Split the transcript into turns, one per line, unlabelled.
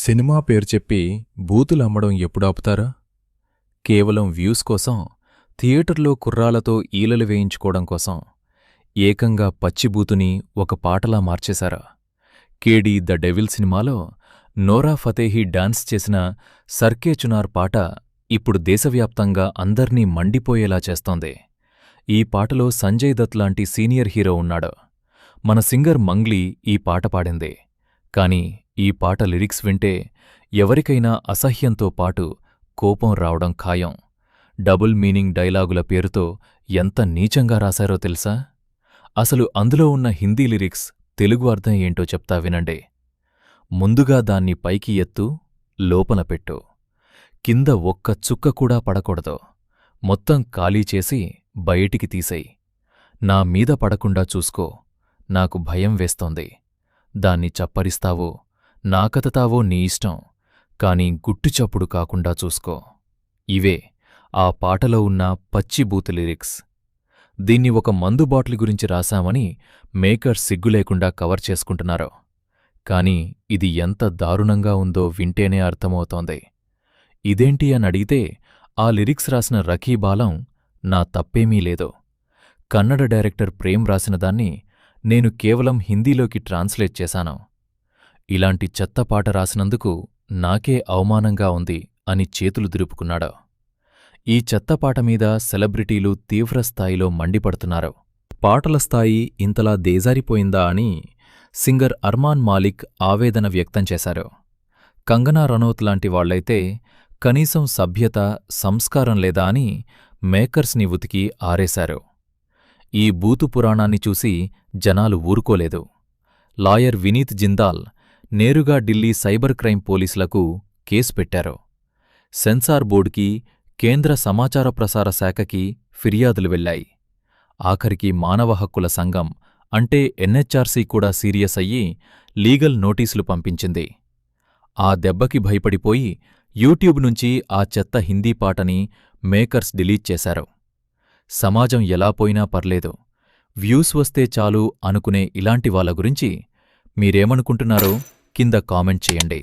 Cinema పేరు చెప్పి బూతులమ్మడం ఎప్పుడాపుతారా? కేవలం వ్యూస్ కోసం, థియేటర్లో కుర్రాళ్లతో ఈలలు వేయించుకోవడం కోసం ఏకంగా పచ్చిబూతుని ఒక పాటలా మార్చేశారా? కేడీ ద డెవిల్ సినిమాలో నోరా ఫతేహీ డాన్స్ చేసిన సర్కే చునార్ పాట ఇప్పుడు దేశవ్యాప్తంగా అందర్నీ మండిపోయేలా చేస్తోంది. ఈ పాటలో సంజయ్ దత్ లాంటి సీనియర్ హీరో ఉన్నాడు. మన సింగర్ మంగ్లీ ఈ పాట పాడింది. కాని ఈ పాట లిరిక్స్ వింటే ఎవరికైనా అసహ్యంతో పాటు కోపం రావడం ఖాయం. డబుల్ మీనింగ్ డైలాగుల పేరుతో ఎంత నీచంగా రాశారో తెలుసా? అసలు అందులో ఉన్న హిందీ లిరిక్స్ తెలుగు అర్థం ఏంటో చెప్తా వినండి. ముందుగా దాన్ని పైకి ఎత్తు, లోపల పెట్టు. కింద ఒక్క చుక్క కూడా పడకూడదు. మొత్తం ఖాళీ చేసి బయటికి తీసేయ్. నా మీద పడకుండా చూసుకో. నాకు భయం వేస్తోంది. దాన్ని చప్పరిస్తావో, నాకతతావో నీ ఇష్టం. కాని గుట్టుచప్పుడు కాకుండా చూసుకో. ఇవే ఆ పాటలో ఉన్న పచ్చిబూతు లిరిక్స్. దీన్ని ఒక మందు బాటిల్ గురించి రాశామని మేకర్స్ సిగ్గులేకుండా కవర్ చేసుకుంటున్నారు. కాని ఇది ఎంత దారుణంగా ఉందో వింటేనే అర్థమవుతోంది. ఇదేంటి అనడిగితే ఆ లిరిక్స్ రాసిన రకీబాలం నా తప్పేమీ లేదు. కన్నడ డైరెక్టర్ ప్రేమ్ రాసిన దాన్ని నేను కేవలం హిందీలోకి ట్రాన్స్లేట్ చేశాను. ఇలాంటి చెత్త పాట రాసినందుకు నాకే అవమానంగా ఉంది అని చేతులు దులుపుకున్నాడు. ఈ చెత్తపాట మీద సెలబ్రిటీలు తీవ్రస్థాయిలో మండిపడుతున్నారు. పాటల స్థాయి ఇంతలా దేజారిపోయిందా అని సింగర్ అర్మాన్ మాలిక్ ఆవేదన వ్యక్తం చేశారు. కంగనా రనౌత్ లాంటి వాళ్లైతే కనీసం సభ్యత, సంస్కారం లేదా అని మేకర్స్ని ఉతికి ఆరేశారు. ఈ బూతు పురాణాన్ని చూసి జనాలు ఊరుకోలేదు. లాయర్ వినీత్ జిందాల్ నేరుగా ఢిల్లీ సైబర్ క్రైమ్ పోలీసులకు కేసు పెట్టారు. సెన్సార్ బోర్డుకి, కేంద్ర సమాచార ప్రసార శాఖకి ఫిర్యాదులు వెళ్లాయి. ఆఖరికి మానవ హక్కుల సంఘం అంటే ఎన్హెచ్ఆర్సీ కూడా సీరియస్ అయ్యి లీగల్ నోటీసులు పంపించింది. ఆ దెబ్బకి భయపడిపోయి యూట్యూబ్ నుంచి ఆ చెత్త హిందీ పాటని మేకర్స్ డిలీట్ చేశారు. సమాజం ఎలా పోయినా పర్లేదు, వ్యూస్ వస్తే చాలు అనుకునే ఇలాంటి వాళ్ళ గురించి మీరేమనుకుంటున్నారో కింద కామెంట్ చేయండి.